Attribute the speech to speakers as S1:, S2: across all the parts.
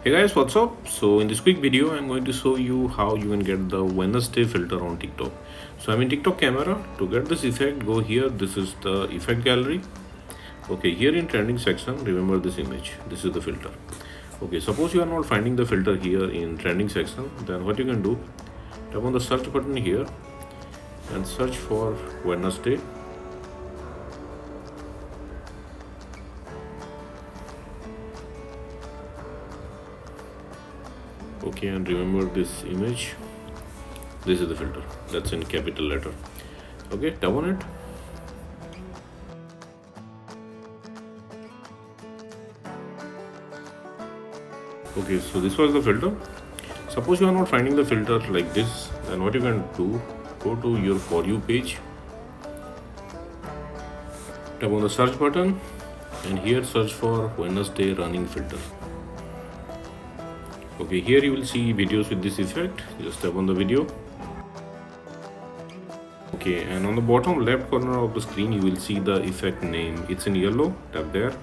S1: Hey guys, what's up? So in this quick video I'm going to show you how you can get the Wednesday filter on TikTok. So I'm in TikTok camera. To get this effect, go here. This is the effect gallery. Okay, here in trending section, remember this image. This is the filter. Okay, suppose you are not finding the filter here in trending section, then what you can do, tap on the search button here and search for Wednesday. Okay, and remember this image. This is the filter. That's in capital letter. Okay, tap on it. Okay, so this was the filter. Suppose you are not finding the filter like this, then what you can do, go to your For You page, tap on the search button, and here search for Wednesday running filter. Okay, here you will see videos with this effect. Just tap on the video. Okay, and on the bottom left corner of the screen you will see the effect name. It's in yellow. Tap there.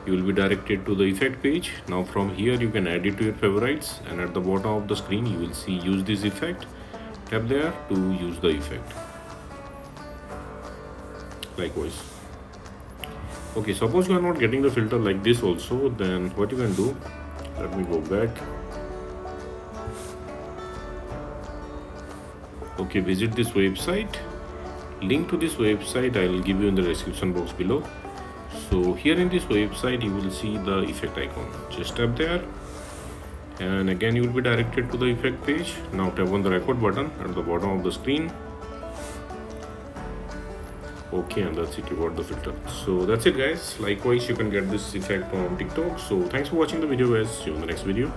S1: You will be directed to the effect page. Now from here you can add it to your favorites, and at the bottom of the screen you will see use this effect. Tap there to use the effect. Likewise. Okay, suppose you are not getting the filter like this also, then what you can do, let me go back. Okay, visit this website. Link to this website I will give you in the description box below. So here in this website you will see the effect icon. Just tap there, and again you will be directed to the effect page. Now tap on the record button at the bottom of the screen. Okay, and that's it, you got the filter. So that's it guys. Likewise, you can get this effect on TikTok. So thanks for watching the video guys. See you in the next video.